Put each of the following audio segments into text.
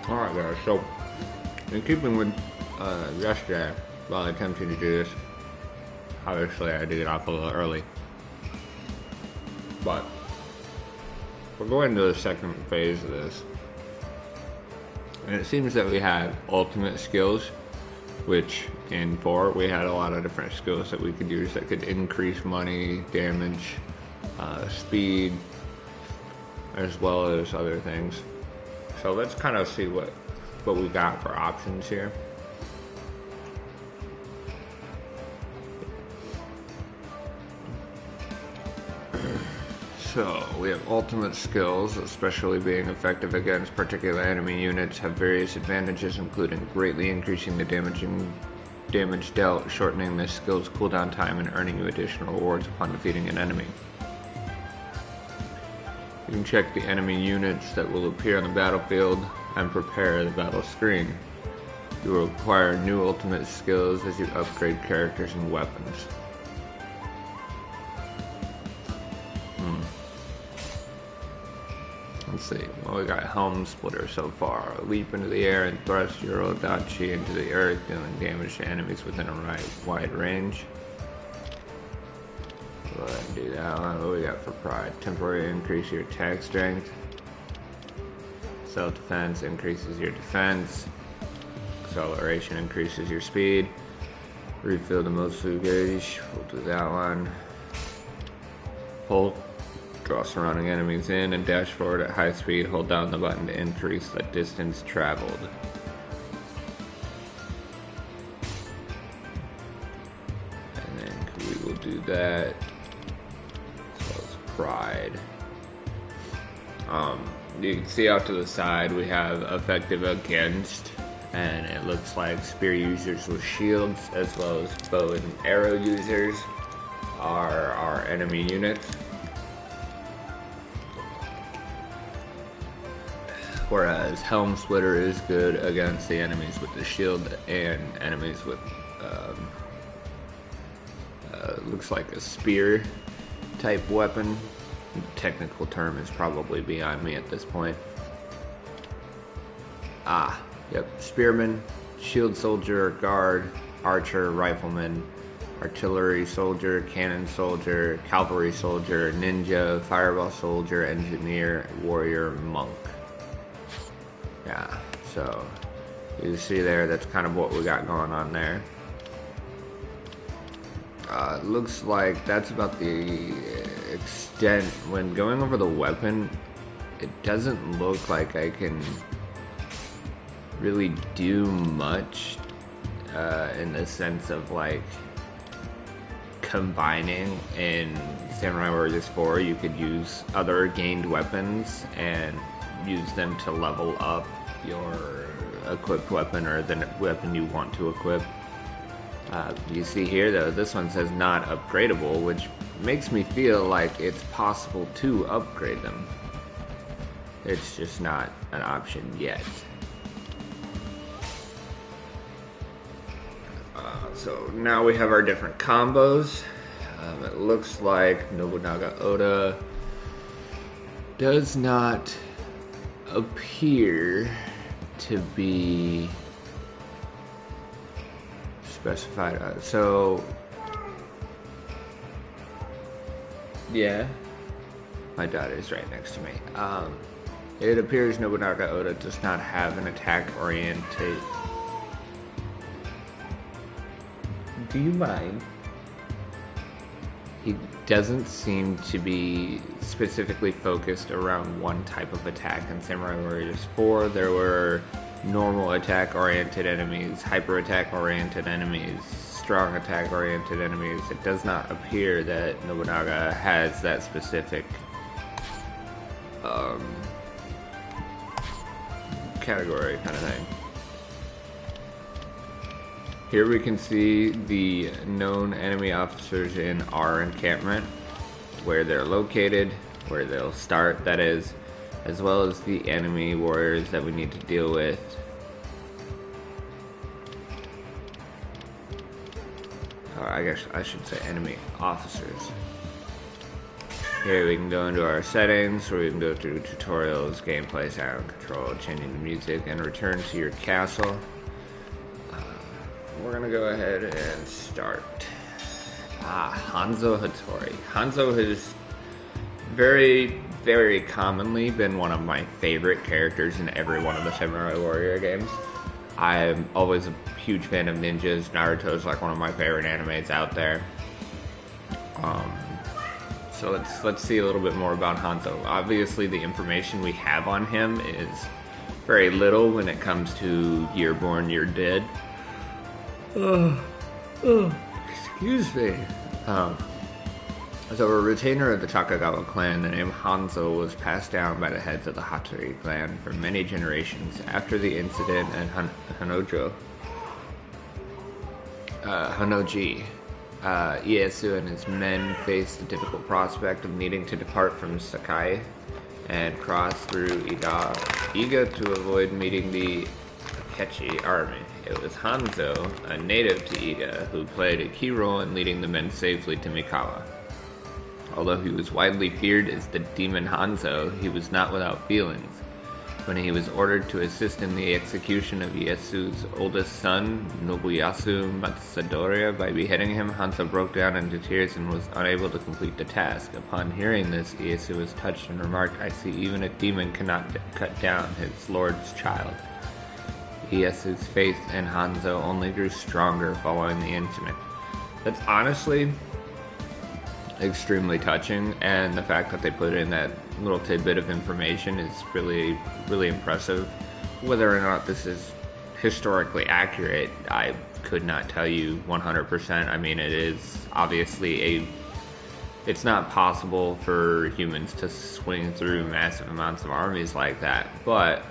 Alright guys, so in keeping with yesterday, while attempting to do this, obviously I had to get off a little early, but we're going to the second phase of this, and it seems that we had ultimate skills, which in 4 we had a lot of different skills that we could use that could increase money, damage, speed, as well as other things. So let's kind of see what we got for options here. So we have ultimate skills, especially being effective against particular enemy units, have various advantages, including greatly increasing the damage dealt, shortening the skill's cooldown time, and earning you additional rewards upon defeating an enemy. You can check the enemy units that will appear on the battlefield and prepare the battle screen. You will acquire new ultimate skills as you upgrade characters and weapons. Let's see, well, we got Helm Splitter so far. Leap into the air and thrust your Odachi into the earth, dealing damage to enemies within a wide range. Go ahead and do that one. What do we got for Pride? Temporary increase your attack strength. Self-defense increases your defense. Acceleration increases your speed. Refill the Motsu gauge. We'll do that one. Hold. Draw surrounding enemies in and dash forward at high speed. Hold down the button to increase the distance traveled. And then we will do that. So it's Pride. You can see out to the side we have effective against, and it looks like spear users with shields as well as bow and arrow users are our enemy units. Whereas Helm Splitter is good against the enemies with the shield and enemies with looks like a spear type weapon. The technical term is probably beyond me at this point. Yep, spearman, shield soldier, guard, archer, rifleman, artillery soldier, cannon soldier, cavalry soldier, ninja, fireball soldier, engineer, warrior, monk. Yeah, so you see there, that's kind of what we got going on there. Looks like that's about the extent. When going over the weapon, it doesn't look like I can really do much in the sense of like combining. In Samurai Warriors 4, you could use other gained weapons and use them to level up your equipped weapon or the weapon you want to equip. You see here though, this one says not upgradable, which makes me feel like it's possible to upgrade them. It's just not an option yet. So now we have our different combos. It looks like Nobunaga Oda does not appear to be specified. So yeah, my daughter's right next to me. It appears Nobunaga Oda does not have an attack oriented. Do you mind? He doesn't seem to be specifically focused around one type of attack. In Samurai Warriors 4, there were normal attack oriented enemies, hyper attack oriented enemies, strong attack oriented enemies. It does not appear that Nobunaga has that specific category kind of thing. Here we can see the known enemy officers in our encampment, where they're located, where they'll start, that is, as well as the enemy warriors that we need to deal with. Or I guess I should say enemy officers. Here we can go into our settings, where we can go through tutorials, gameplay, sound control, changing the music, and return to your castle. We're gonna go ahead and start. Hanzo Hattori. Hanzo has very, very commonly been one of my favorite characters in every one of the Samurai Warrior games. I'm always a huge fan of ninjas. Naruto's like one of my favorite animes out there. So let's see a little bit more about Hanzo. Obviously, the information we have on him is very little when it comes to You're Born, You're Dead. Excuse me. So a retainer of the Takagawa clan, the name Hanzo was passed down by the heads of the Hattori clan for many generations. After the incident at Hanoji, Ieyasu and his men faced the difficult prospect of needing to depart from Sakai and cross through Iga to avoid meeting the Akechi army. It was Hanzo, a native to Iga, who played a key role in leading the men safely to Mikawa. Although he was widely feared as the Demon Hanzo, he was not without feelings. When he was ordered to assist in the execution of Ieyasu's oldest son, Nobuyasu Matsudaira, by beheading him, Hanzo broke down into tears and was unable to complete the task. Upon hearing this, Ieyasu was touched and remarked, "I see even a demon cannot cut down his lord's child." Ieyasu's faith in Hanzo only grew stronger following the incident. That's honestly extremely touching, and the fact that they put in that little tidbit of information is really, really impressive. Whether or not this is historically accurate, I could not tell you 100%. I mean, it is obviously it's not possible for humans to swing through massive amounts of armies like that, but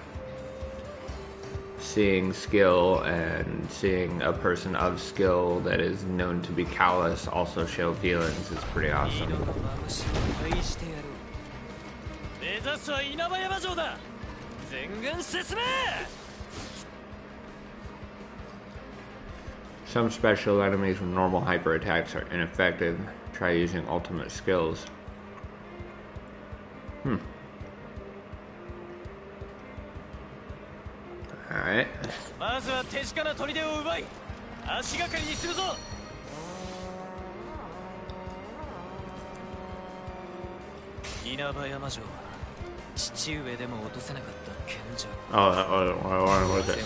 seeing skill and seeing a person of skill that is known to be callous also show feelings is pretty awesome. Some special enemies with normal hyper attacks are ineffective. Try using ultimate skills. Alright. Oh, what was it?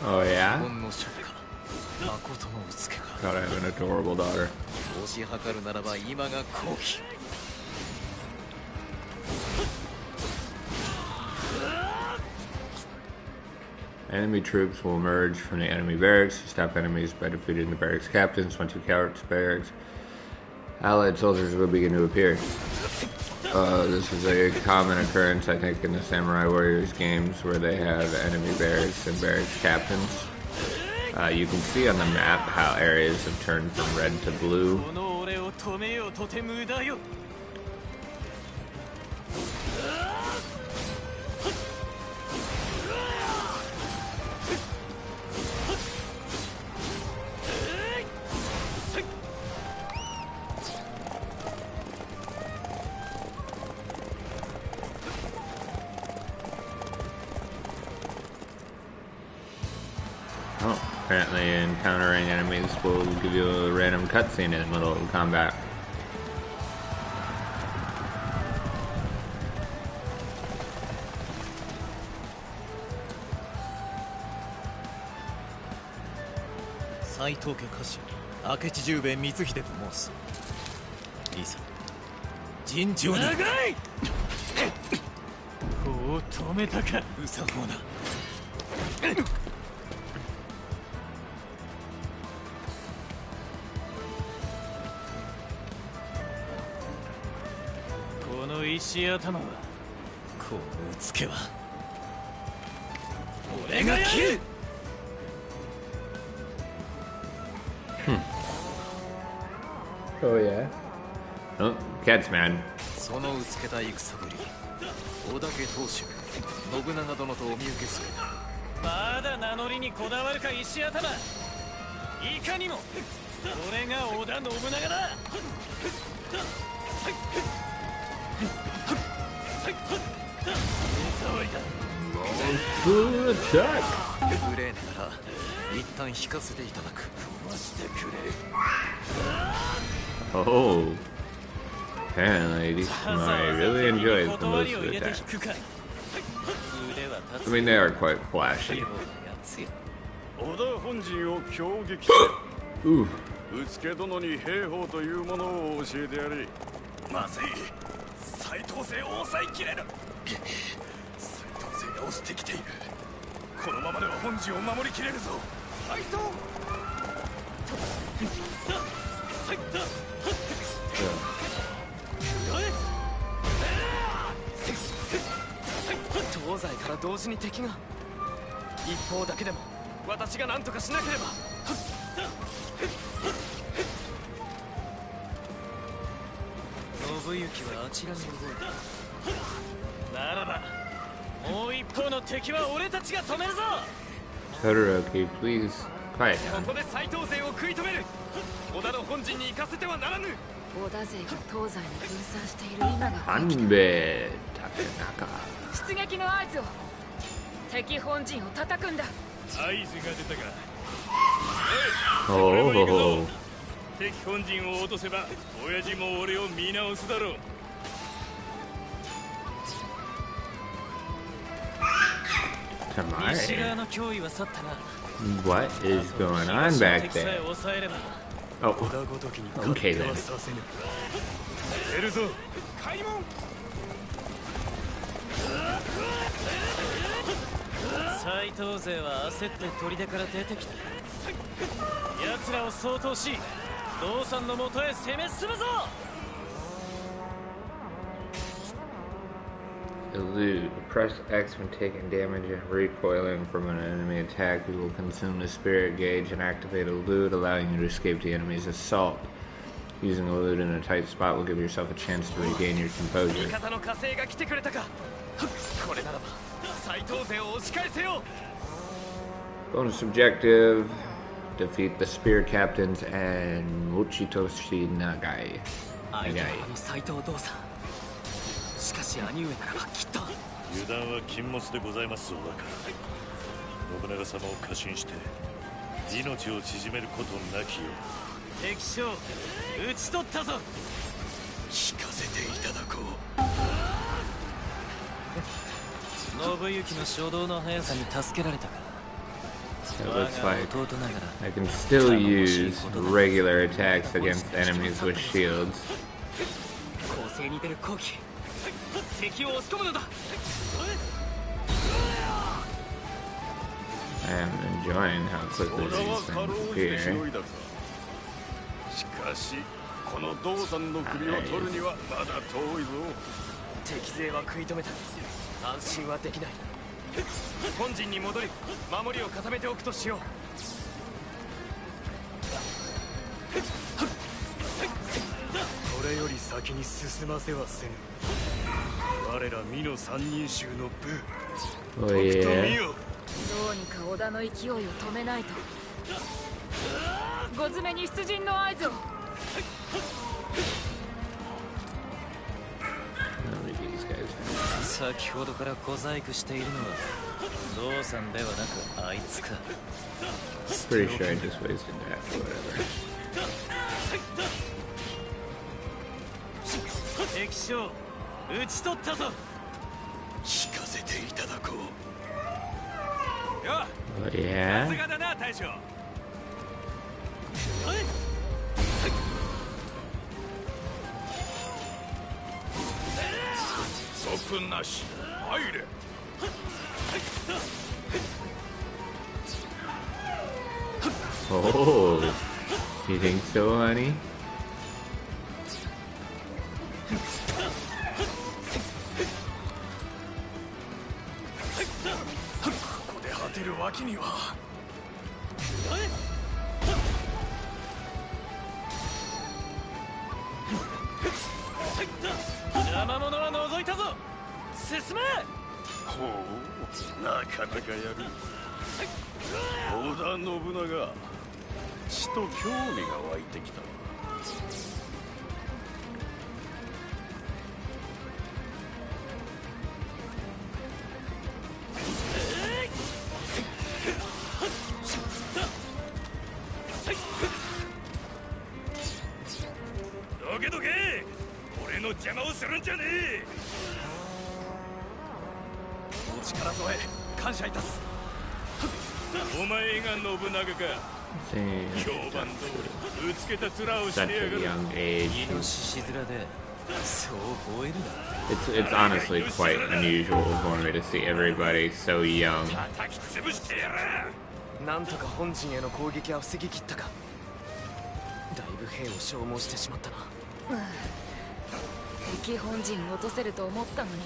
Oh yeah? God, I have an adorable daughter. Enemy troops will emerge from the enemy barracks to stop enemies by defeating the barracks captains. Once you capture barracks, allied soldiers will begin to appear. This is a common occurrence, I think, in the Samurai Warriors games where they have enemy barracks and barracks captains. You can see on the map how areas have turned from red to blue. Apparently encountering enemies will give you a random cutscene in the middle of combat. 斎藤家家臣明智十兵衛光秀と申す。いいさ、尋常に長い。こう止めたか、うさほうな。この石頭は、このうつけは俺が切る。Oh yeah. Oh, cat's mad. そのうつけた戦ぶり、織田家当主信長殿とお見受けする。まだ名乗りにこだわるか、石頭。いかにも俺が織田信長だ。Good attack. 無礼なら一旦引かせていただく。してくれ。Oh. Apparently, I really enjoyed the most of the attack. I mean, they are quite flashy. Ooh. うつけ殿に兵法というものを教えてやれ。まずい、斎藤勢を抑えきれぬ。斎藤勢が押してきている。このままでは本陣を守りきれるぞ。斎藤。東西から同時に敵が。一方だけでも私が何とかしなければ。信行はあちらに動いた。ならばもう一方の敵は俺たちが止めるぞ。 Todoroki, please quiet こ down. こで斎藤勢を食い止める。織田の本陣に行かせてはならぬ。織田勢が東西に分散している今が Anbe Takenaka. 出撃の合図を。敵本陣を叩くんだ。合図が出たか。Oh. 敵本陣を落とせば親父も俺を見直すだろう。西側の脅威は去ったな。 What is going on back there? Oh, okay then. 出るぞ、開門。斎藤勢は焦って砦から出てきた。奴らを掃討し、道さんの元へ攻め進むぞ。 Elude. Press X when taking damage and recoiling from an enemy attack. You will consume the spirit gauge and activate Elude, allowing you to escape the enemy's assault. Using Elude in a tight spot will give yourself a chance to regain your composure. Bonus objective: defeat the spear captains and Mochitoshi Nagai. しかし兄上ならばきっと。油断は禁物でございます、織田信長様を過信して命を縮めることなきよう。敵将討ち取ったぞ。聞かせていただこう。信行の衝動の速さに助けられたか。 It looks like I can still use regular attacks against enemies with shields. 攻勢に出る攻撃。 敵を押し込むのだ。 I am enjoying how quickly these things appear. しかしこの道山の首を取るにはまだ遠いぞ。敵勢は食い止めた。安心はできない。本陣に戻り守りを固めておくとしよう。これより先に進ませはせぬ。我ら美の三人衆の部。 Oh yeah. どうにか織田の勢いを止めないと。ご詰めに出陣の合図を。 先ほどから小細工しているのは道さんではなくあいつか。 Pretty sure I just wasted that, but whatever. 敵将討ち取ったぞ。聞かせていただこう。よ Oh yeah. さすがだな大将。分なし。入れ。Oh, you think so, honey? ここで果てるわけには。邪魔者は除いたぞ。進め。ほう、なかなかやる。織田信長、ちと興味が湧いてきたわ。どけどけ、俺の邪魔をするんじゃねえ。お力添え感謝いたす。お前が信長か。 Seems 評判通りうつけた面をして such や a がる。 young age. イノシシ面でそう吠えるな。 It's honestly quite unusual for me to see everybody so young. 叩き潰してやる。なんとか本陣への攻撃は防ぎ切ったか。だいぶ兵を消耗してしまったな。敵本陣落とせると思ったのに、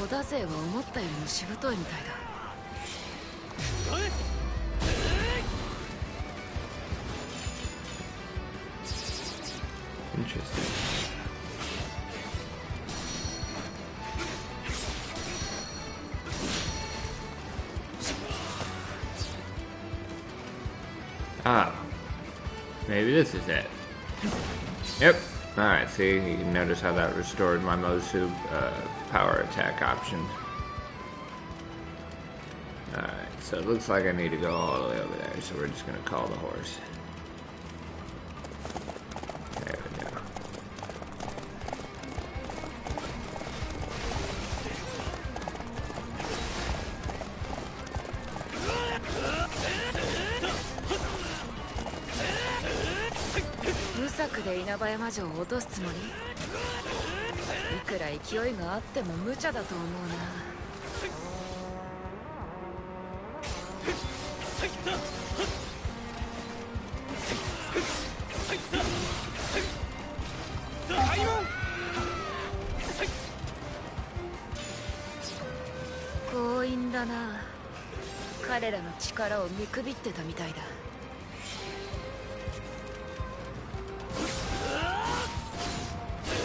織田勢は思ったよりもしぶといみたいだ。Interesting. Ah, maybe this is it. Yep. Alright, see, you can notice how that restored my Mosu power attack option. Alright, so it looks like I need to go all the way over there, so we're just gonna call the horse. There we go.無策で稲葉山城を落とすつもり？いくら勢いがあっても無茶だと思うな。強引だな。彼らの力を見くびってたみたいだ。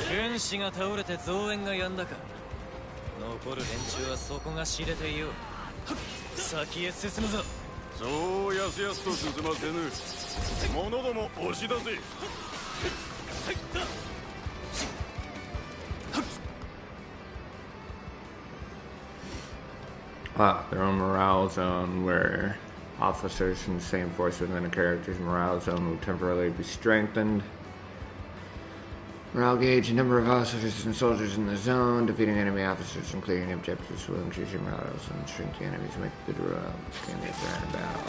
軍師が倒れて増援がやんだか。残る連中はそこが知れていよう。先へ進むぞ。そうやすやすと進ませぬ。者ども押し出せ。Ah, their own morale zone where officers from the same force within a character's morale zone will temporarily be strengthened. Morale gauge the number of officers and soldiers in the zone. Defeating enemy officers and clearing objectives will increase your morale and shrink the enemies. Make good round.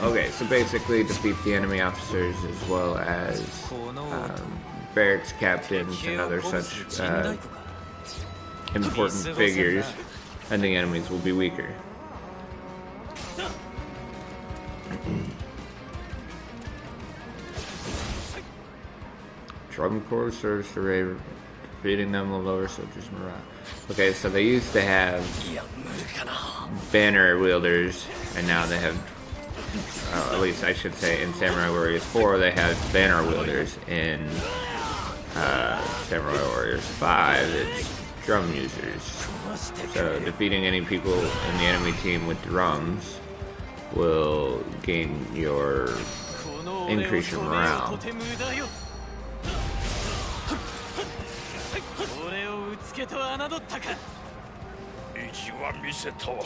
Okay, so basically defeat the enemy officers as well as barracks captains and other such important figures, and the enemies will be weaker. Drum Corps serves to raid, defeating them will lower soldiers' morale. Okay, so they used to have banner wielders, and now they have, at least I should say, in Samurai Warriors 4, they have banner wielders. In Samurai Warriors 5, it's drum users. So defeating any people in the enemy team with drums will increase your morale. 俺をうつけと侮ったか。意地は見せたわ。も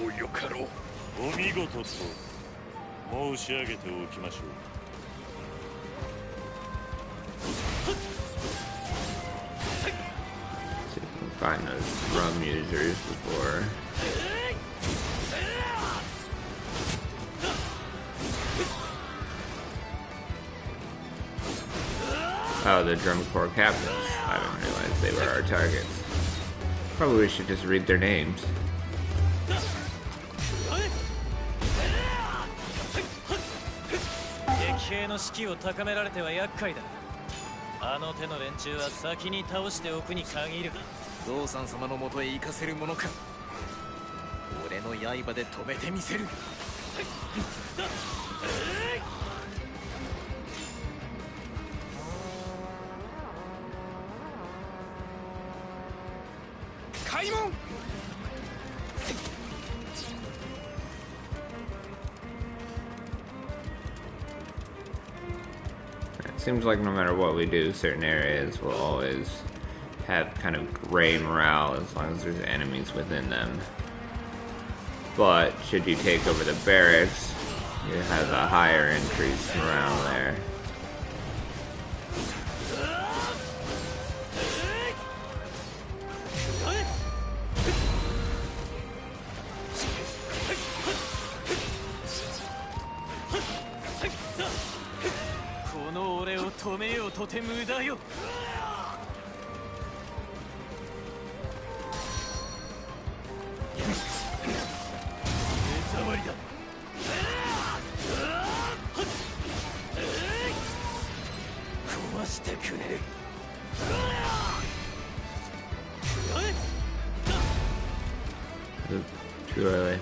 うよかろう。お見事と申し上げておきましょう。So you can find those drum users before. Oh, the drum corps captains. I didn't realize they were our targets. Probably we should just read their names. 敵兵の士気を高められては厄介だ。あの手の連中は先に倒しておくに限る。道三様のもとへ行かせるものか。俺の刃で止めてみせる。開門。 Seems like no matter what we do, certain areas will always have kind of gray morale as long as there's enemies within them. But should you take over the barracks, you have a higher increased morale there. Too early.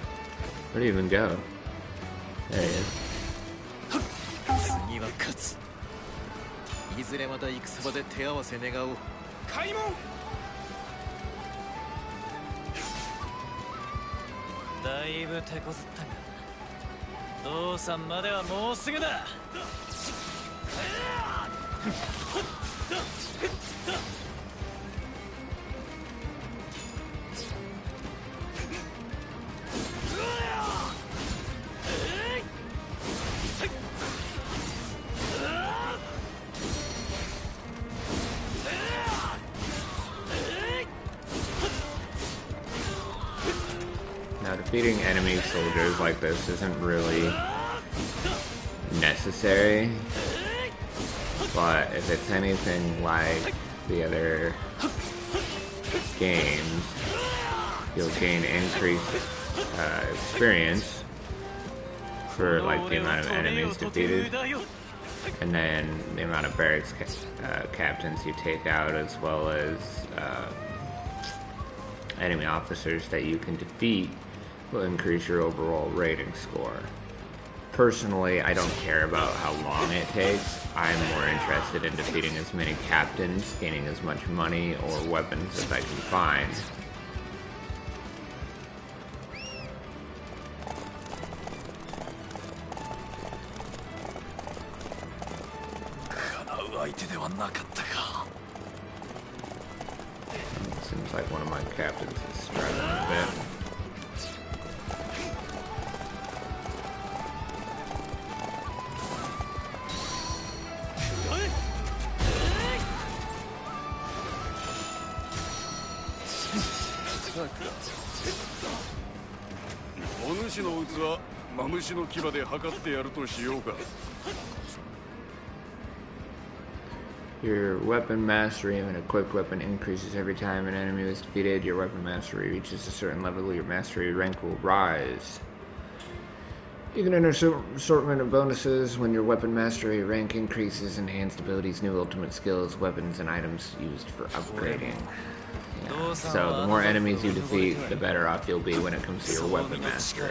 Where do you even go? There he is. 次は勝つ。いずれまた戦場で手合わせ願おう。開門。だいぶ手こずったが、道さんまではもうすぐだ。Now, defeating enemy soldiers like this isn't really necessary, but if it's anything like the other games, you'll gain increased experience for like the amount of enemies defeated, and then the amount of barracks captains you take out, as well as enemy officers that you can defeat will increase your overall rating score. Personally, I don't care about how long it takes. I'm more interested in defeating as many captains, gaining as much money or weapons as I can find. Seems like one of my captains is struggling a bit. Your weapon mastery of an equipped weapon increases every time an enemy is defeated. Your weapon mastery reaches a certain level, your mastery rank will rise. You can enter assortment of bonuses when your weapon mastery rank increases, enhanced abilities, new ultimate skills, weapons, and items used for upgrading. Yeah. So the more enemies you defeat, the better off you'll be when it comes to your weapon mastery.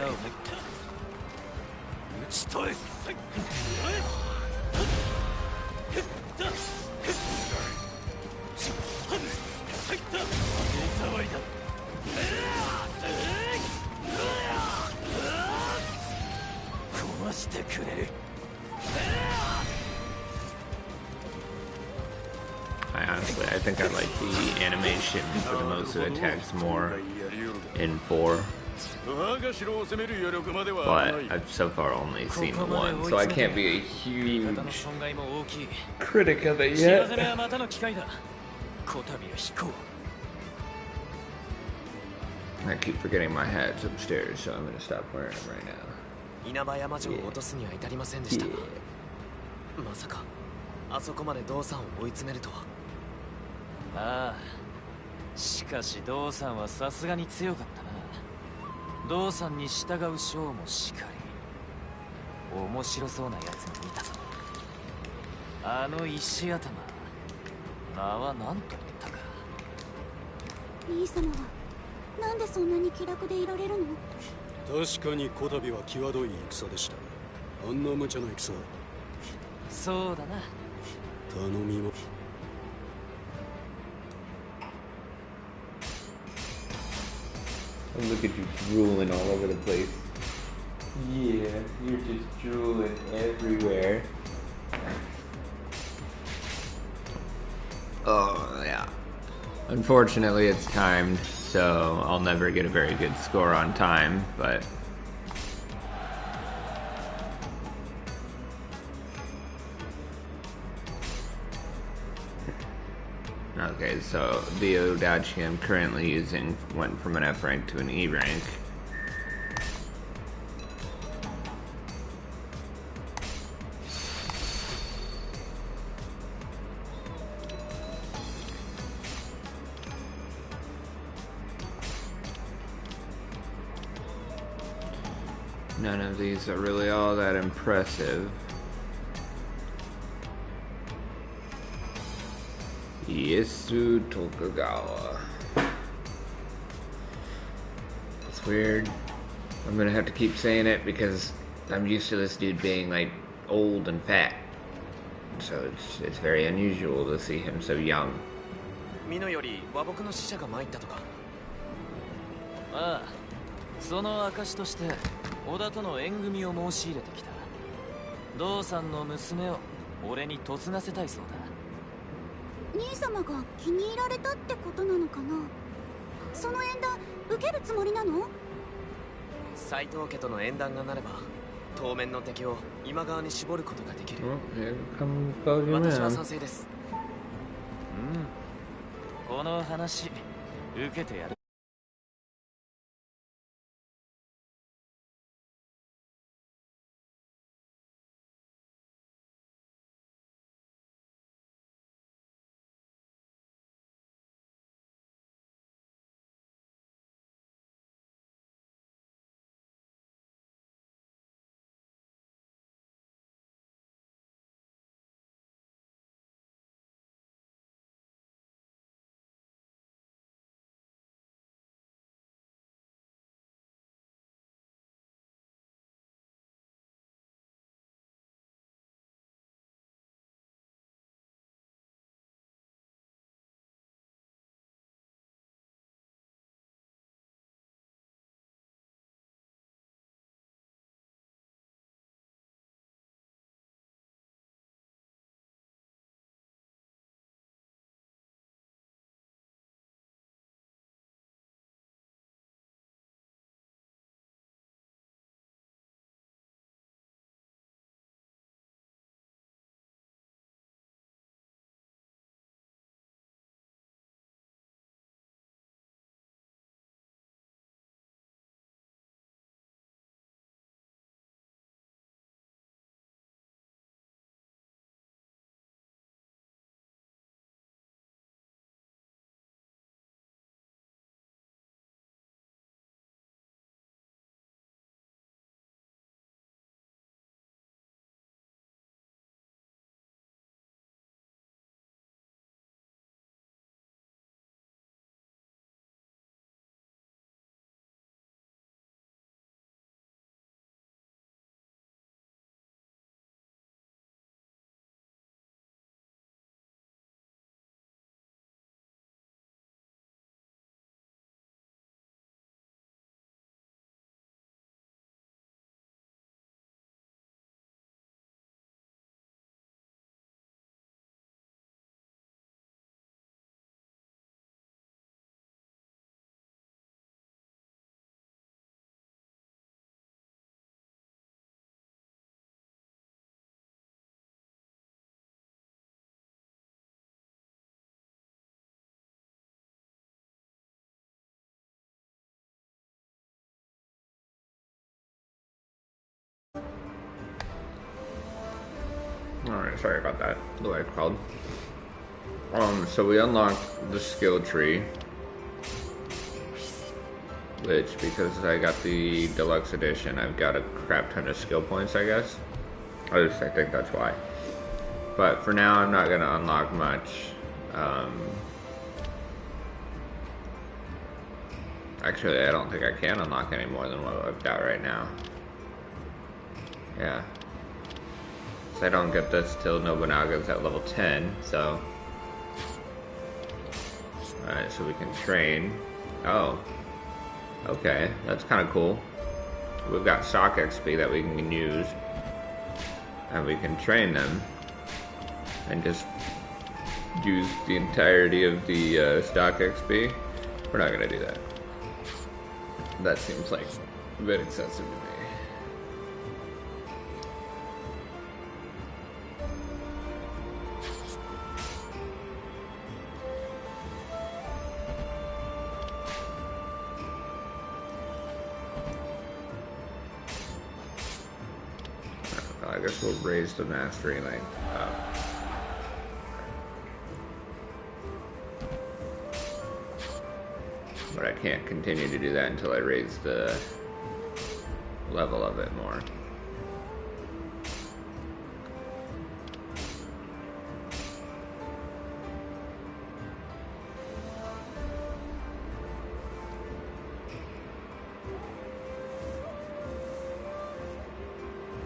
I think I like the animation for the Mosu attacks more in 4. But I've so far only seen the 1, so I can't be a huge critic of it yet. I keep forgetting my hat's upstairs, so I'm gonna stop wearing them right now. Yeah. あそこまでドウさんを追い詰めるとは。ああ、しかしドウさんはさすがに強かったな。ドウさんに従うショーもしかり面白そうなやつが見たぞ。あの石頭、名は何と言ったか。兄様はなんでそんなに気楽でいられるの？確かにこたびは際どい戦でした。あんな無茶な戦、そうだな。頼みも。Oh, look at you drooling all over the place. Yeah, you're just drooling everywhere. Oh, yeah. Unfortunately, it's timed, so I'll never get a very good score on time, but... Okay, so the Odachi I'm currently using went from an F rank to an E rank. None of these are really all that impressive. Yesu Tokugawa. It's weird. I'm gonna have to keep saying it because I'm used to this dude being like old and fat. So it's very unusual to see him so young. ミノより和睦の使者が参ったとか。ああ、その証として織田との縁組を申し入れてきた。ドウさんの娘を俺に嫁がせたいそうだ。兄様が気に入られたってことなのかな？その縁談受けるつもりなの？斎藤家との縁談がなれば当面の敵を今川に絞ることができる。私は賛成です。この話受けてやる。Alright, sorry about that. The way it's called. So we unlocked the skill tree. Which, because I got the deluxe edition, I've got a crap ton of skill points, I guess. I think that's why. But for now, I'm not gonna unlock much. Actually, I don't think I can unlock any more than what I've got right now. Yeah. So I don't get this till Nobunaga's at level 10, so... Alright, so we can train. Oh. Okay, that's kind of cool. We've got stock XP that we can use. And we can train them. And just use the entirety of the stock XP. We're not gonna do that. That seems like a bit excessive to me. I guess we'll raise the mastery length up. But I can't continue to do that until I raise the level of it more.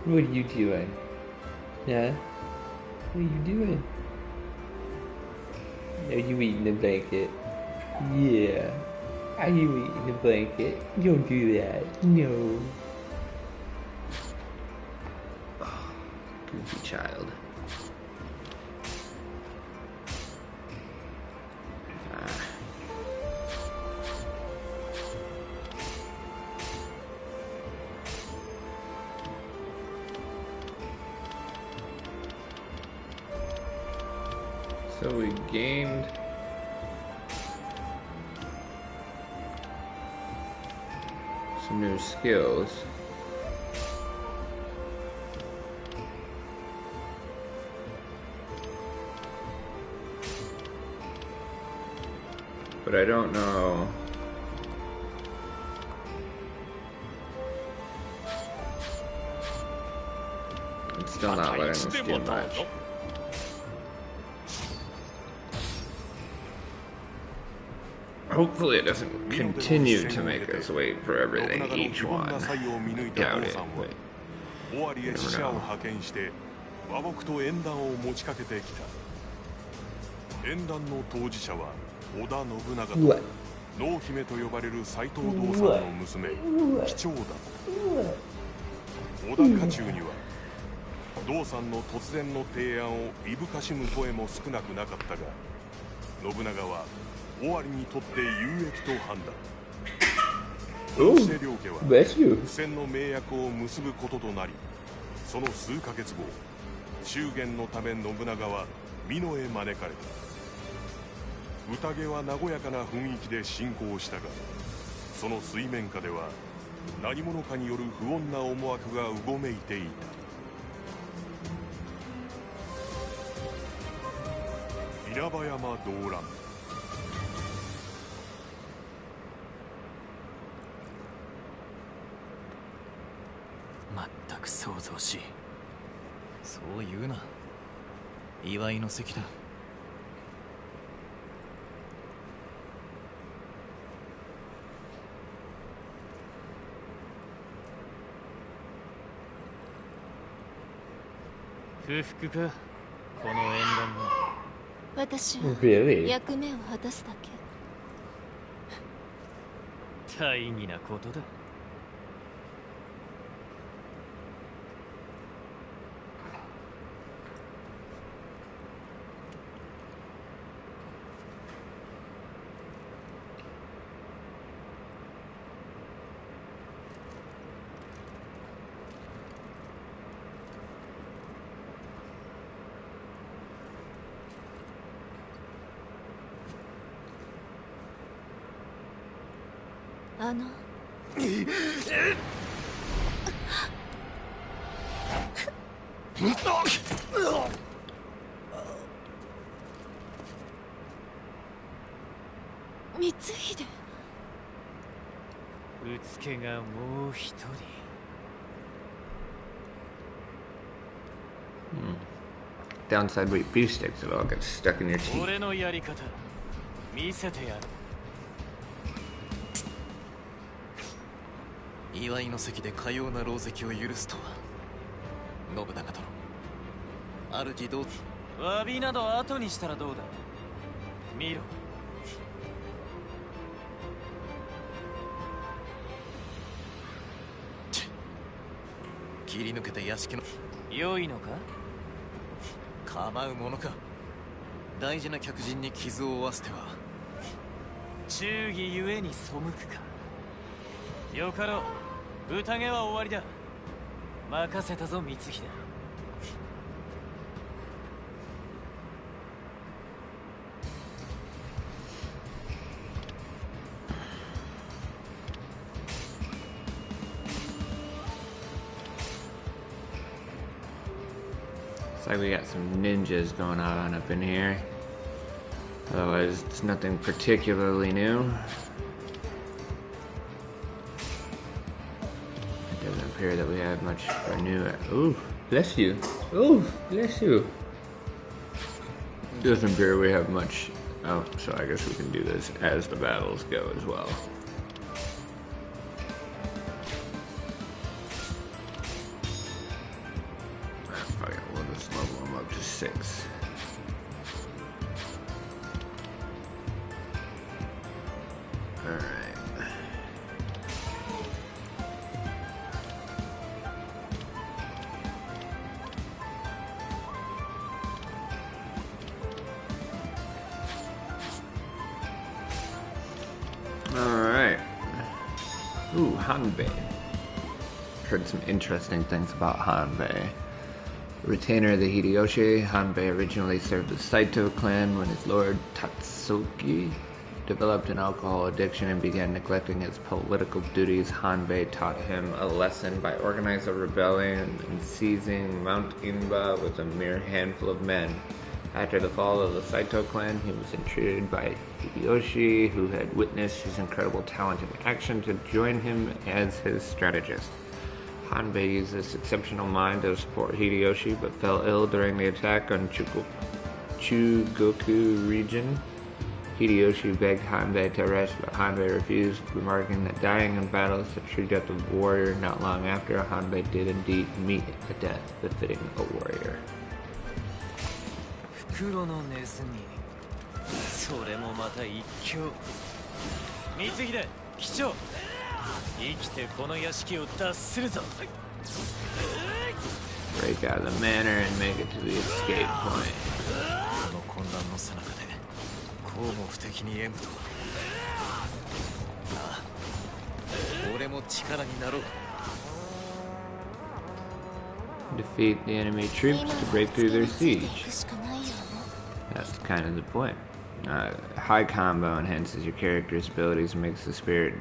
What are you doing? Yeah? What are you doing? Are you eating the blanket? Yeah. Are you eating the blanket? Don't do that. No. Oh, goofy child. So we gained some new skills. But I don't know. It's still not letting us do much. Hopefully it doesn't continue to make us wait for everything each one. Doubt it, but you never know. 和睦と縁談を持ちかけてきた。縁談の当事者は織田信長と濃姫と呼ばれる斎藤道三の娘貴重だ。織田家中には道三の突然の提案をいぶかしむ声も少なくなかったが、信長は尾張にとって有益と判断。そして両家は不戦の盟約を結ぶこととなり、その数ヶ月後、祝言のため信長は美濃へ招かれた。宴は和やかな雰囲気で進行したが、その水面下では何者かによる不穏な思惑がうごめいていた。稲葉山動乱。全く想像しい。そう言うな。祝いの席だ。不服か、この縁談は。私は役目を果たすだけ。大義なことだ。光秀。うつけがもう一人。Downside with beef sticks, it'll all get stuck in your teeth. 俺のやり方見せてやる。祝いの席でかような狼藉を許すとは。信長殿、主どうぞ。詫びなど後にしたらどうだ。見ろ。切り抜けた屋敷の良いのか。構うものか。大事な客人に傷を負わせては忠義ゆえに背くか。よかろう、宴は終わりだ。任せたぞ光秀。Looks like we got some ninjas going on up in here. Otherwise, it's nothing particularly new. It doesn't appear that we have much for new. Ooh, bless you. Ooh, bless you. Doesn't appear we have much. Oh, so I guess we can do this as the battles go as well. We'll just level them up to 6. Alright. Ooh, Hanbei. Heard some interesting things about Hanbei. Retainer of the Hideyoshi, Hanbei originally served the Saito clan when his lord Tatsuki developed an alcohol addiction and began neglecting his political duties. Hanbei taught him a lesson by organizing a rebellion and seizing Mount Inba with a mere handful of men. After the fall of the Saito clan, he was entreated by Hideyoshi, who had witnessed his incredible talent in action, to join him as his strategist. Hanbei used this exceptional mind to support Hideyoshi, but fell ill during the attack on Chugoku region. Hideyoshi begged Hanbei to rest, but Hanbei refused, remarking that dying in battle is the true death of a warrior. Not long after, Hanbei did indeed meet a death befitting a warrior. 袋のネズミ、それもまた一興。光秀、機長、生きてこの屋敷を脱するぞ。Break out of the manor and make it to the escape point. この混乱の最中で、こうも不敵に得むとは。ああ、俺も力になろう。Defeat the enemy troops to break through their siege. That's kind of the point. High combo enhances your character's abilities and makes the spirit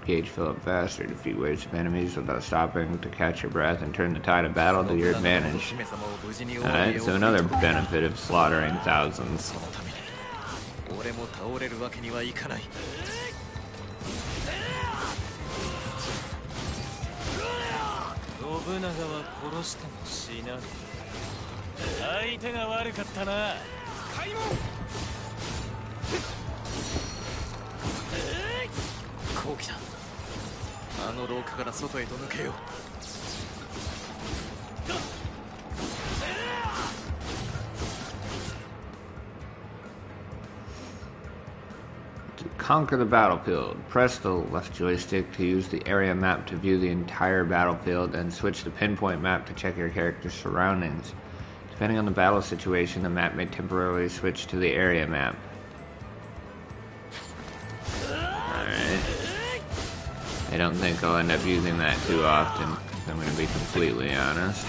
gauge fill up faster. Defeat waves of enemies without stopping to catch your breath and turn the tide of battle to your advantage. Alright, so another benefit of slaughtering thousands. 信長は殺しても死なぬ。相手が悪かったな。開門。好機だ。あの廊下から外へと抜けよう。To conquer the battlefield, press the left joystick to use the area map to view the entire battlefield, and switch the pinpoint map to check your character's surroundings. Depending on the battle situation, the map may temporarily switch to the area map. Alright. I don't think I'll end up using that too often, if I'm going to be completely honest.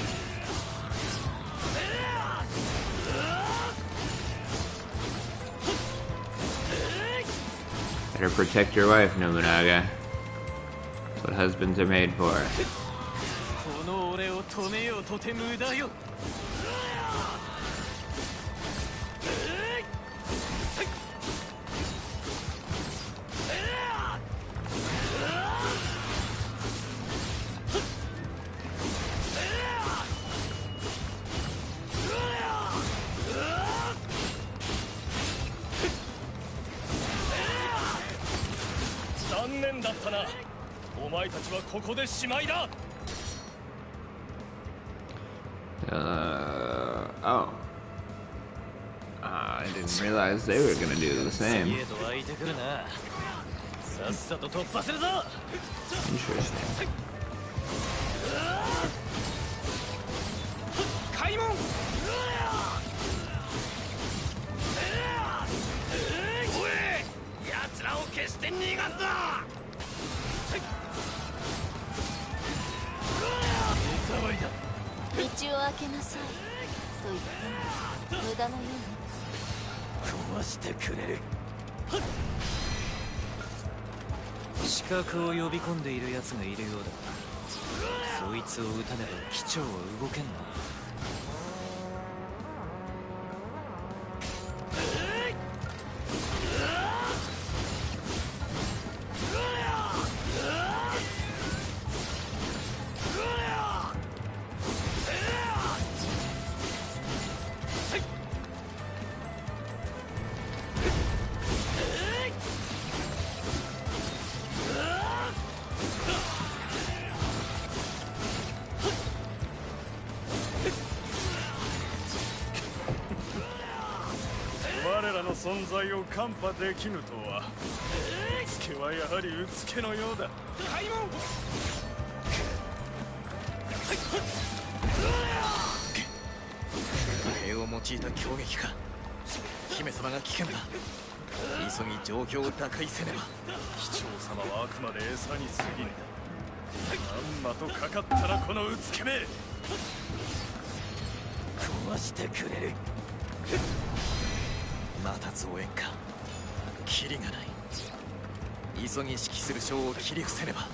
Better protect your wife, Nobunaga. That's what husbands are made for. 残念だったな。お前たちはここでしまいだ。Oh. I didn't realize they were gonna do the same. Interesting. 開門。おい、奴らを決して逃がすな。道を開けなさいと言っても無駄のように壊してくれる。刺客を呼び込んでいる奴がいるようだ。そいつを撃たねば機長は動けんな。我らの存在を看破できぬとは。うつけはやはりうつけのようだ。開門。兵を用いた強撃か。姫様が危険だ。急ぎ状況を打開せねば。機長様はあくまで餌に過ぎぬ。まんまとかかったらこのうつけめ。壊してくれる。また増援か。キリがない。急ぎ指揮する将を切り伏せねば。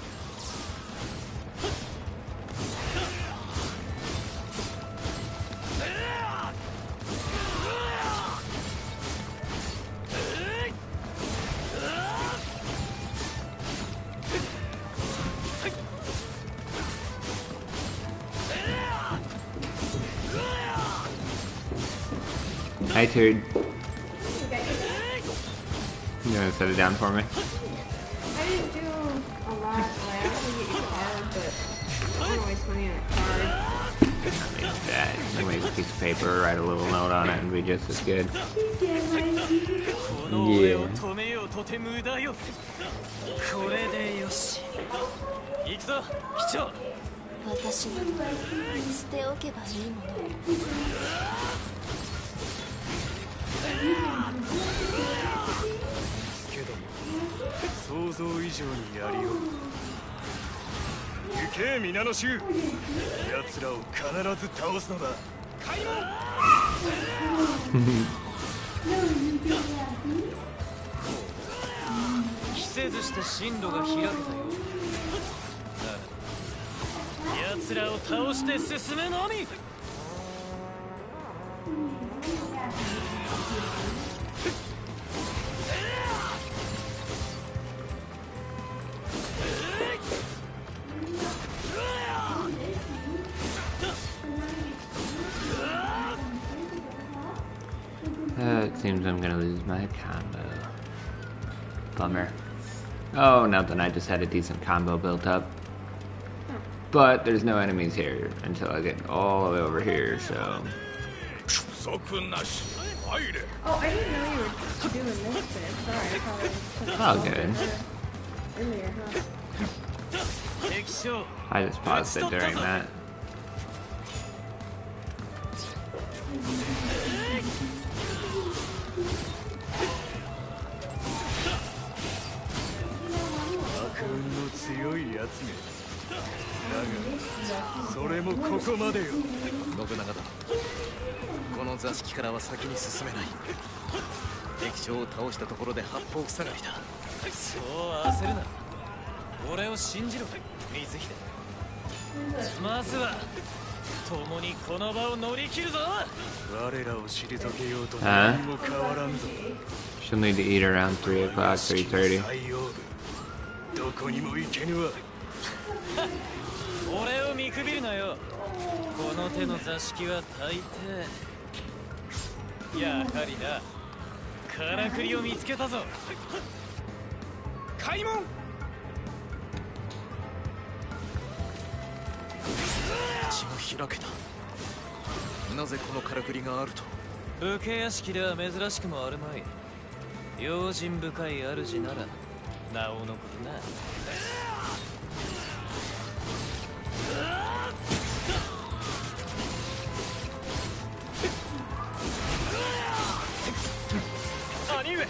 Hi, Turd. You gonna set it down for me? I didn't do a lot. Like, I actually get your card, but I don't waste money on a card. I mean, that. You can make a piece of paper, write a little note on it, and be just as good. Yeah. これでよし。行くぞ、機長。私の捨ておけばいいもの。けど想像以上にやりよう。行け皆の衆。奴らを必ず倒すのだ。開門。期せずして進路が開けたよ。奴らを倒して進めのみ。It seems I'm gonna lose my combo. Bummer. Oh, nothing. I just had a decent combo built up. But there's no enemies here until I get all the way over here, so... Oh, I didn't know you were doing this bit. Sorry, I thought it was... Oh, good. Earlier, huh? I just paused it during that. Nobunaga それもここまでよ。信長だ。この座敷からは先に進めない。敵将を倒したところで八方塞がりだ。そう焦るな。俺を信じろ、光秀。まずは共にこの場を乗り切るぞ。我らを退けようと何も変わらんぞ。 She'll need to eat around 3 o'clock, 3:30. どこにも行けぬわ。俺を見くびるなよ。この手の座敷は大抵。やはりな。からくりを見つけたぞ。開門。道が開けた。なぜこのからくりがあると。武家屋敷では珍しくもあるまい。用心深い主ならなおのことな。兄上、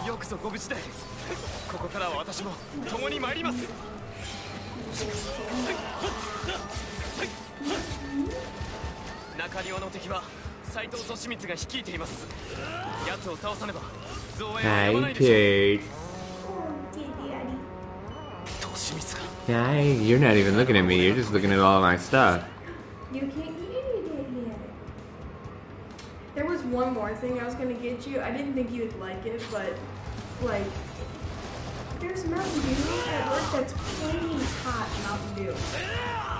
よくぞご無事で。ここからは私も共に参ります。中庭の敵は斎藤利光が率いています。奴を倒さねば増援はやまないでしょう。利光が。Yeah, you're not even looking at me. You're just looking at all my stuff. You can't eat it yet. There was one more thing I was gonna get you. I didn't think you would like it, but like, there's Mountain Dew at work that's flaming hot Mountain Dew.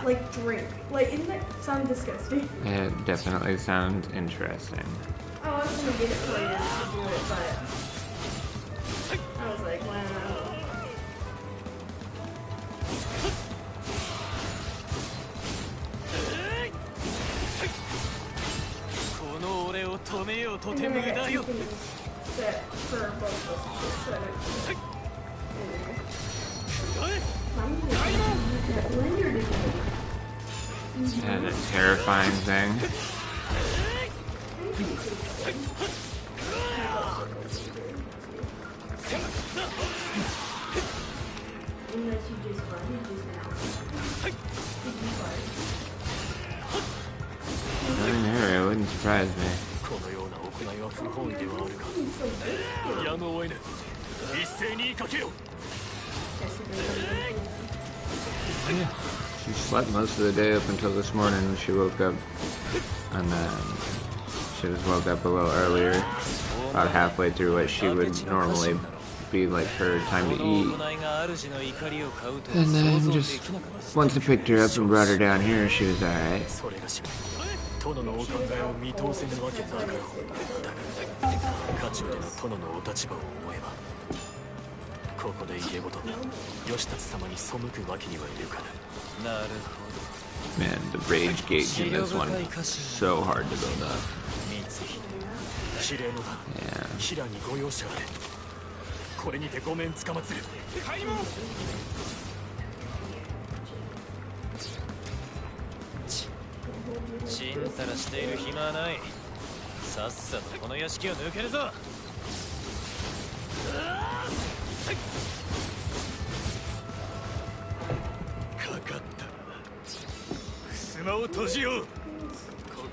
Like drink. Like, isn't that sound disgusting? It definitely sounds interesting. Oh, I was gonna get it for you to do it, but I was like, wow. この俺を止めようとて無駄よ。And a terrifying thing. It wouldn't surprise me. このような行いは不本意ではあるが、やむを得ぬ。一斉にかけよ。 She slept most of the day up until this morning when she woke up, and then she just woke up a little earlier, about halfway through what she would normally be like her time to eat. And then just once I picked her up and brought her down here, she was alright. 殿のお考えを見通せぬわけなかろう。だが家中での殿のお立場を思えば、ここで家ごと義達様に背くわけにはいるかな。なるほど。Man, the rage gauge in this one is so hard to build up. 綺麗のだ。平にご容赦あれ。これにてごめんつかまつる。開門。ちんたらしている暇はない。さっさとこの屋敷を抜けるぞ。かかったな。襖を閉じよう。こ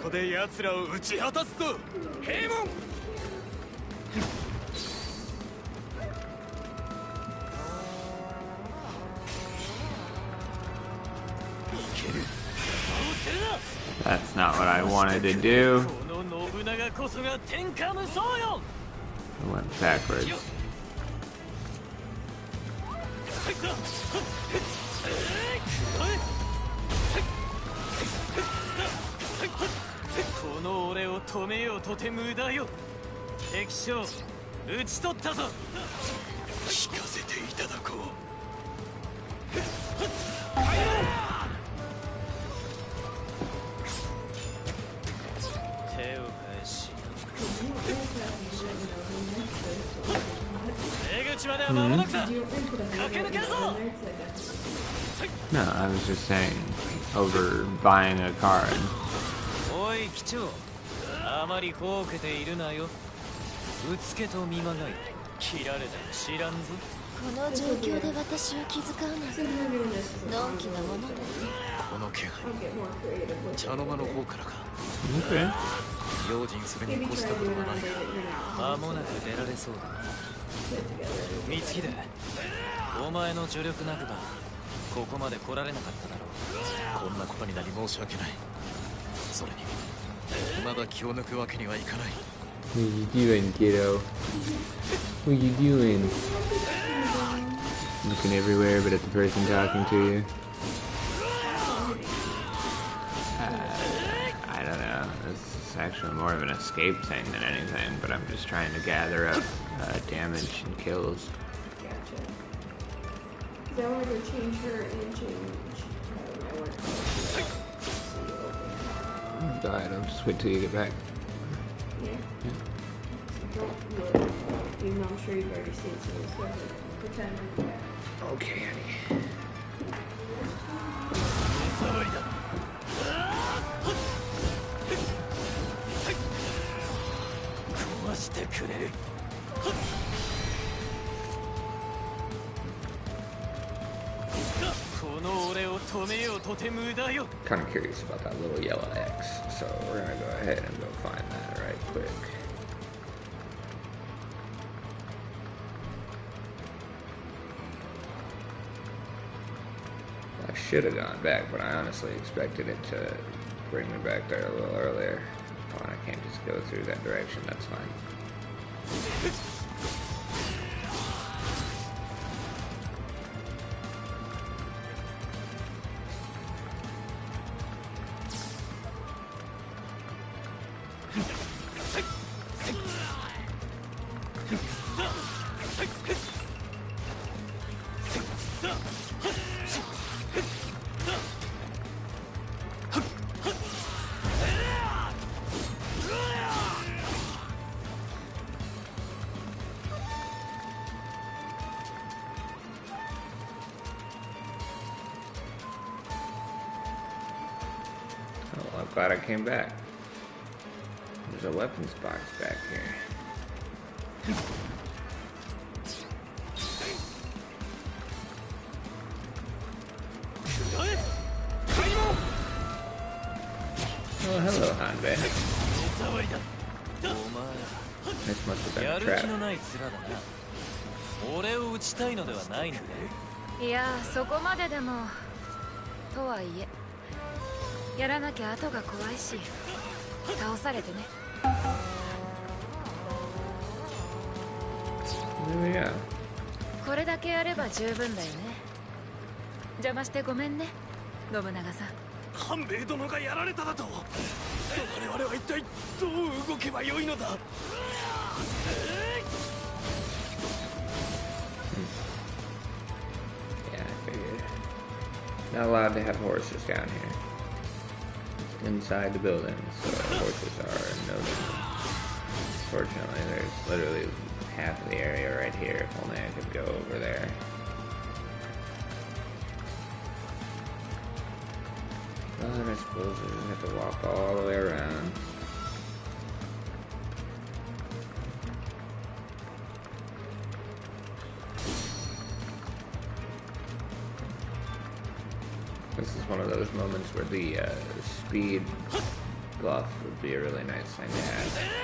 こで奴らを打ち果たすぞ。閉門。That's not what I wanted to do. I went backwards. No, I was just saying, over buying a card. おい機長、あまりほうけているなよ。うつけと見まがい、切られた知らんぞ。この状況で私を気遣うなんてのんきなものだ。この気配、茶の間の方からか。用心するに越したことはないが、間もなく出られそうだな。光秀、お前の助力なくばここまで来られなかっただろう。こんなことになり申し訳ない。それにまだ気を抜くわけにはいかない。 What you doing, kiddo? What you doing? Looking everywhere but at the person talking to you? I don't know. This is actually more of an escape thing than anything, but I'm just trying to gather up damage and kills. Gotcha. Because I want to go change her and change my work. Alright, I'll just wait till you get back. Yeah. Don't look. Even though I'm sure you've already seen some of this stuff, but pretend like that. Okay, honey. 壊してくれる。この俺を止めようとて無駄よ。 Kind of curious about that little yellow X, so we're gonna go ahead and go find that right quick. I should have gone back, but I honestly expected it to bring me back there a little earlier. Oh, I can't just go through that direction, that's fine. Oh, I'm glad I came back. There's a weapons box back here. Oh, hello, Hanbei. This must have been a trap. 俺を撃ちたいのではないのか。いや、そこまででも。とはいえ、やらなきゃ後が怖いし、倒されてね。これだけやれば十分だよね。邪魔してごめんね、信長さん。半兵衛殿がやられただと。我々は一体どう動けばよいのだ。Yeah, I figured. Not allowed to have horses down here. It's inside the building, so horses are no no. Fortunately, there's literally half of the area right here. If only I could go over there. But I suppose I just have to walk all the way around. This is one of those moments where the speed buff would be a really nice thing to have.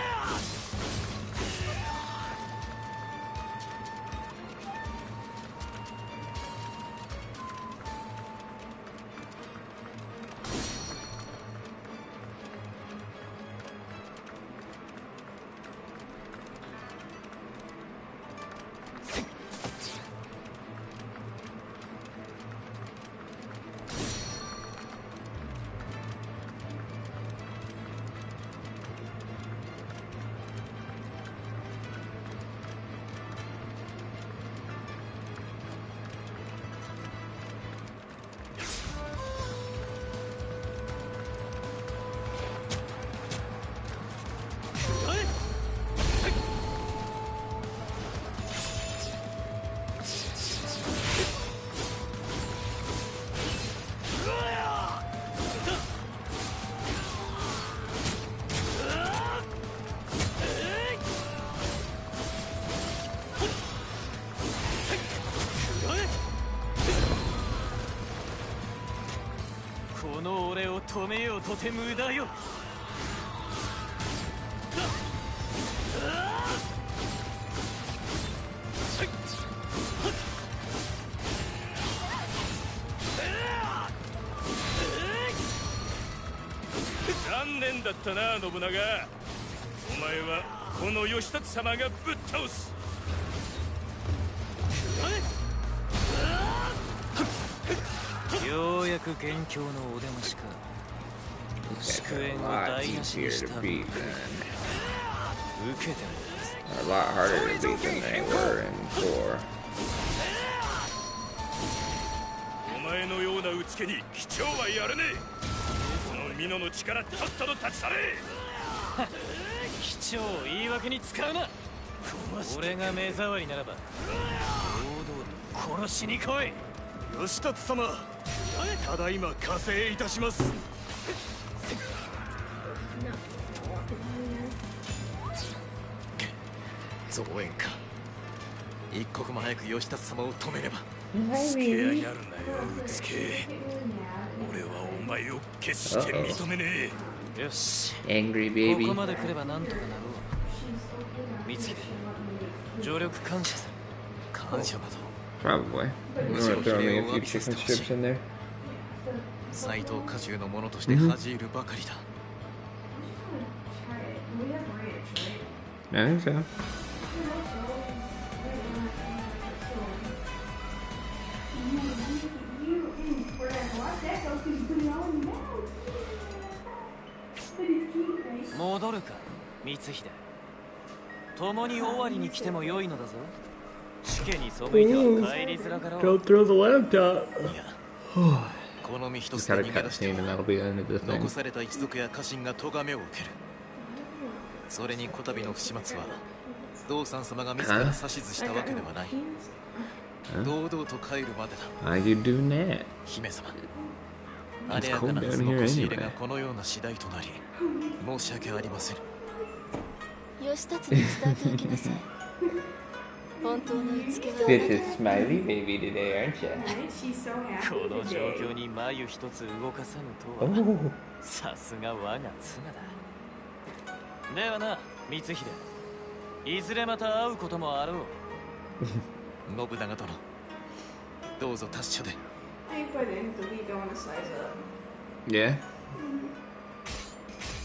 だったな、信長。お前はこの義達様がぶっ倒す。ようやく元凶のお出ましか。祝宴を台無しにした受けてる。 A lot harder to beat than they were in 4. お前のようなうつけに貴重はやれねえ。その美濃の力とっとと立ち去れ。貴重を言い訳に使うな。俺が目障りならば堂々と殺しに来い。義達様、ただいま加勢いたします。増援か。一刻も早く義達様を止めれば。つけ上がるなよ、うつけ。俺はお前を決して認めねえ。よし。 Angry baby. ここまで来ればなんとかなろう。光秀、助力感謝する。感謝など。 Probably. I'm gonna throw me a few chicken strips in there. 斎藤家中のものとして恥じるばかりだ。I think so. Modorか、光秀。共に終わりに来ても良いのだぞ。死刑に背いては帰りづらかろう。 Don't throw the laptop. いや、この身一つで Got a 逃げ出して cutscene and that'll be the end of the 残 thing. された一族や家臣が咎めを受ける。それにこたびの不始末は道三様が自ら指図したわけではない。堂々と帰るまでだ。 Why you doing that? 姫様、あれやかなはずの腰入れがこのような次第となり、申し訳ありません。義達に伝えておきなさい。本当の言いつけはあなた This is Smiley Baby today, aren't you? She's so happy この状 today. 況に眉一つ動かさぬとは、 Oh. さすが我が妻だ。ではな、光秀、いずれまた会うこともあろう。信長殿、どうぞ達者で。 I put in the we don't want to size up. Yeah?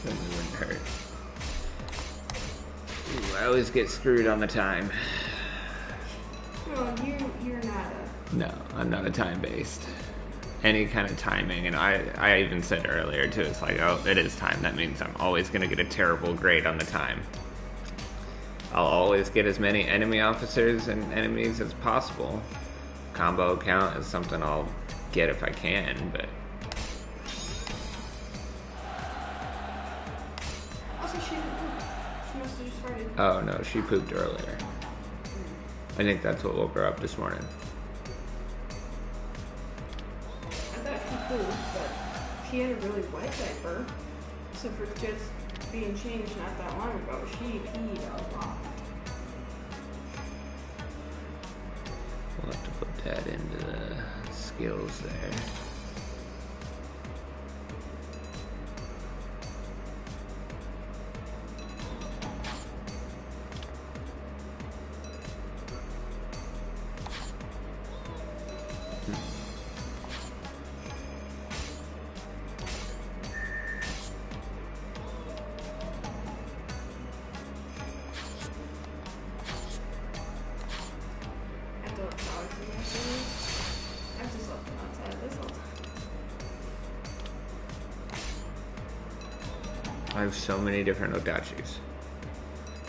That wouldn't hurt. Ooh, I always get screwed on the time. No, you're not a. No, I'm not a time-based. Any kind of timing, and I even said earlier too, it's like, oh, it is time. That means I'm always going to get a terrible grade on the time. I'll always get as many enemy officers and enemies as possible. Combo count is something I'll get if I can, but... Also, she must have just farted. Oh no, she pooped earlier. I think that's what woke her up this morning. I thought she pooped, but she had a really wet diaper. So for just being changed not that long ago, she peed a lot. We'll have to put that into the skills there. I have to look out for my things. I've just left them outside this whole time. I have so many different odachis,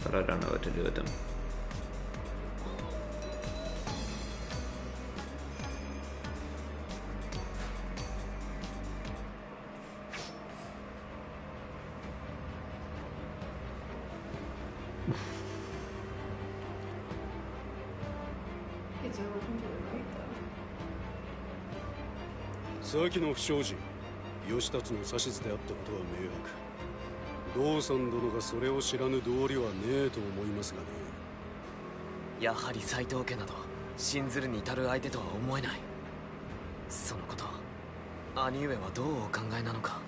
but I don't know what to do with them. Kids are looking to the right though. 先の不祥事、義達の指図であったことは迷惑。道三殿がそれを知らぬ道理はねえと思いますがね。やはり斎藤家など信ずるに至る相手とは思えない。そのこと、兄上はどうお考えなのか。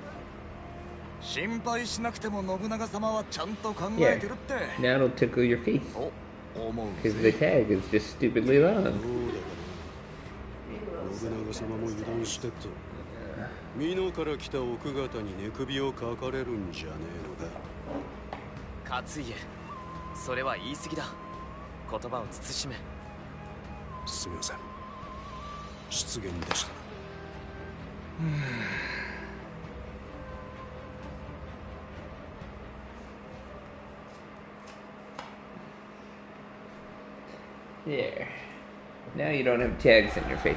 心配しなくても信長様はちゃんと考えてるって。 Now it'll tickle your face, 思う because the tag is just stupidly long. そうだから信長様も油断してっと。美濃から来た奥方に寝首をかかれるんじゃねえのか。勝家、それは言い過ぎだ。言葉を慎め。すみません、失言でした。There. Now you don't have tags on your face.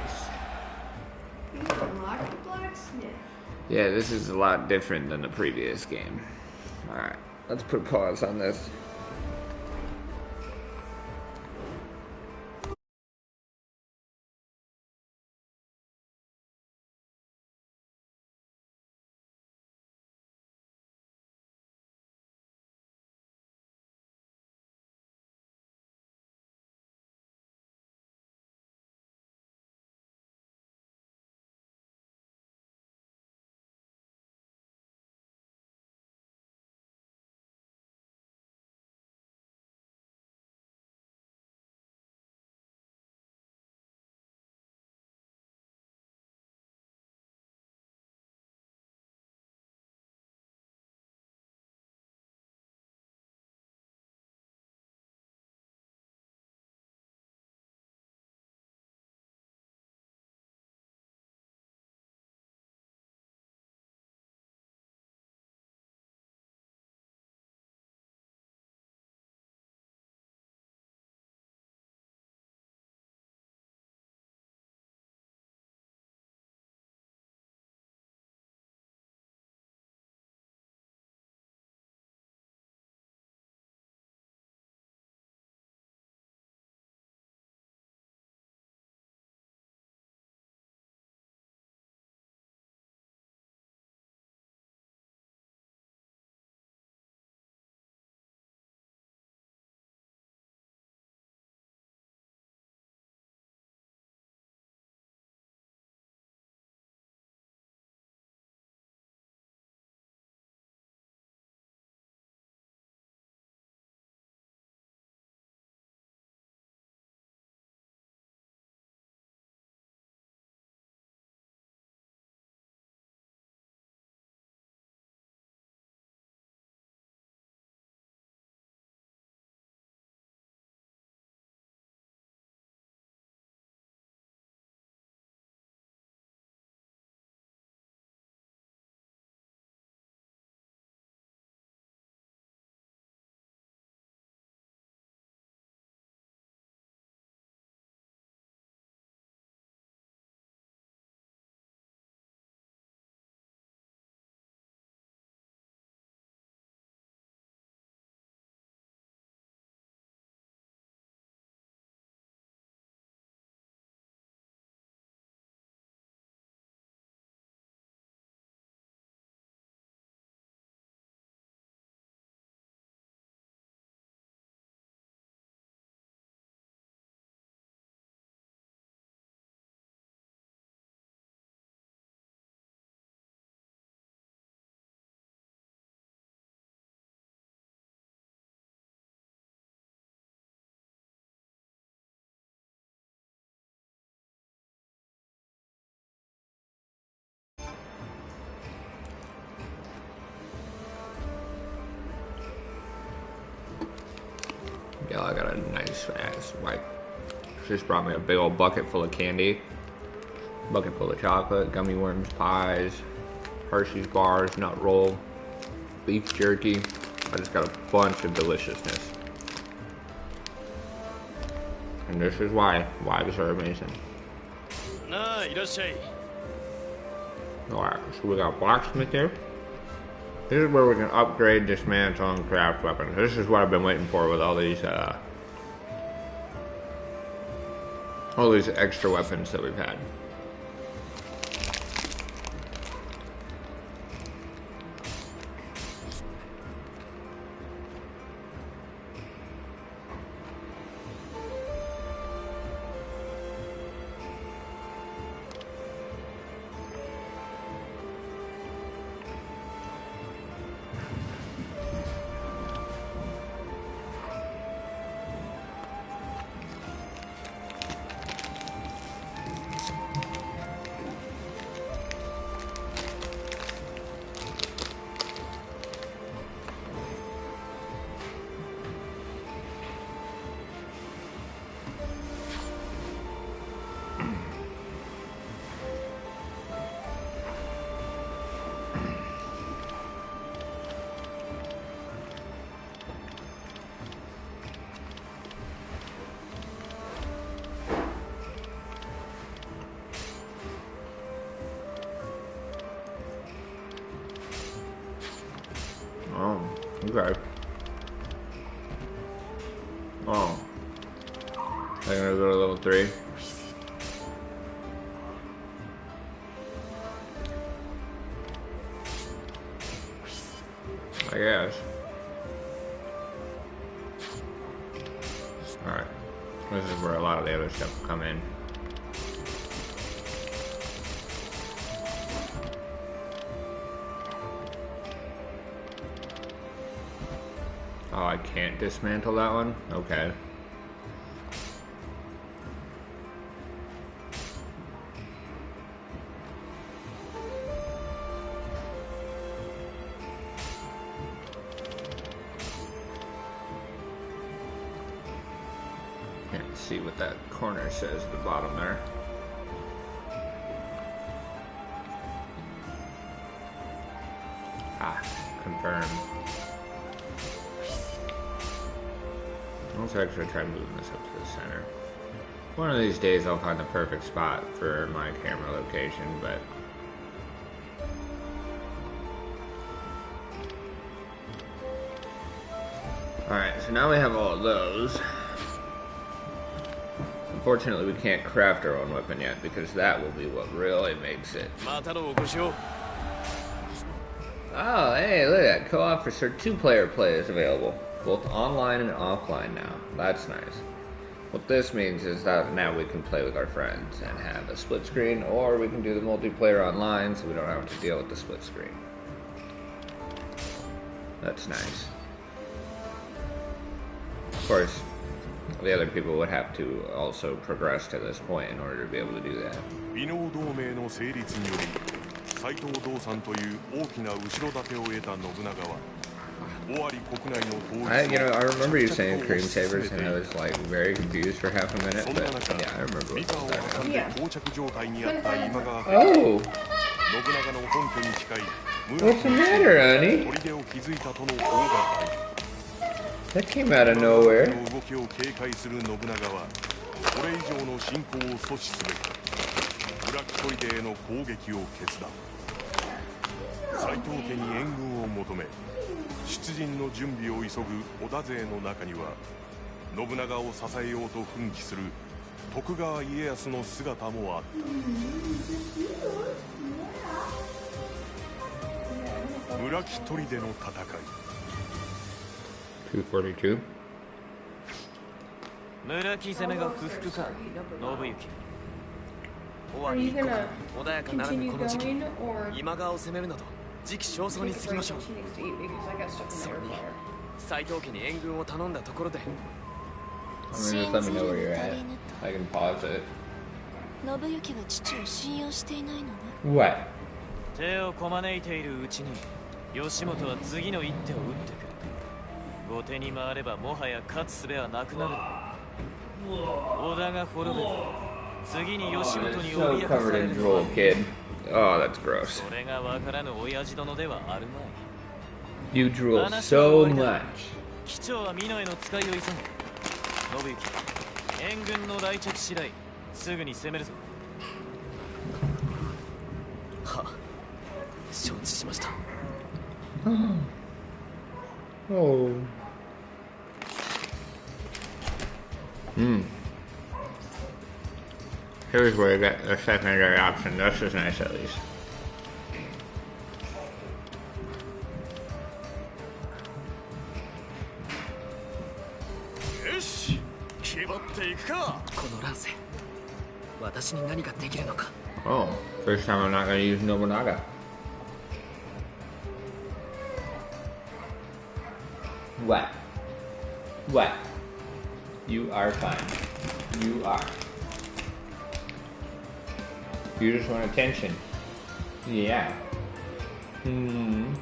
You can unlock the blacksmith. Yeah, this is a lot different than the previous game. Alright, let's put pause on this. Yeah, I got a nice ass wipe. Just brought me a big old bucket full of candy. Bucket full of chocolate, gummy worms, pies, Hershey's bars, nut roll, beef jerky. I just got a bunch of deliciousness. And this is why wives are amazing. Alright, so we got blacksmith here. This is where we can upgrade, dismantle, and craft weapons. This is what I've been waiting for with all these extra weapons that we've had. Okay. Oh. I'm gonna go to level 3. I guess. Alright. This is where a lot of the other stuff will come in. Oh, I can't dismantle that one? Okay. Can't see what that corner says at the bottom there. Ah, confirm. Let's actually try moving this up to the center. One of these days I'll find the perfect spot for my camera location, but alright, so now we have all of those. Unfortunately, we can't craft our own weapon yet, because that will be what really makes it. Oh, hey, look at that. Co-op for 2-player play is available. Both online and offline now. That's nice. What this means is that now we can play with our friends and have a split screen, or we can do the multiplayer online so we don't have to deal with the split screen. That's nice. Of course, the other people would have to also progress to this point in order to be able to do that. I remember you saying cream savers, and I was like very confused for half a minute, but yeah, I remember what those are now. Yeah. Oh! What's the matter, honey? That came out of nowhere. $242. 村木攻めが不服か、信行。尾 Are 張 you 一国 gonna 穏やかならぬ continue この時期 going, or 今川を攻めるなど時期尚早に過ぎましょう。 she needs to eat because I got stuck in the そ air れに fryer? 斎藤家に援軍を頼んだところで Just let me know where you're at. I can pause it. 信行は父を信用していないのね。 What? 手をこまねいているうちに吉本は次の一手を打ってくる。後手に回ればもはや勝つ術はなくなる。織田が滅べば次に吉本に So 脅かさ covered れ in る。 drool, kid. Oh, that's gross. それがわからぬ親父殿ではあるまい。 You drool so much. 機長は美濃への使いを急ぐ。信行、援軍の来着次第すぐに攻めるぞ。は、承知しました。 Oh. Here's where you get the secondary option. This is nice at least. Yes, 決まっていくか。この乱世私に何ができるのか。 Oh, first time I'm not going to use Nobunaga. What? What? You are fine. You are. You just want attention. Yeah. Hmm.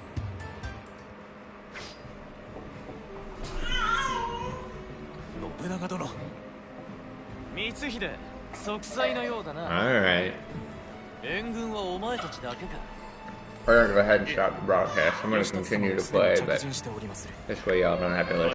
信長殿、光秀、息災のようだな。 Alright. 援軍はお前たちだけか。 We're going to go ahead and stop the broadcast. I'm going to continue to play, but this way y'all don't have to listen.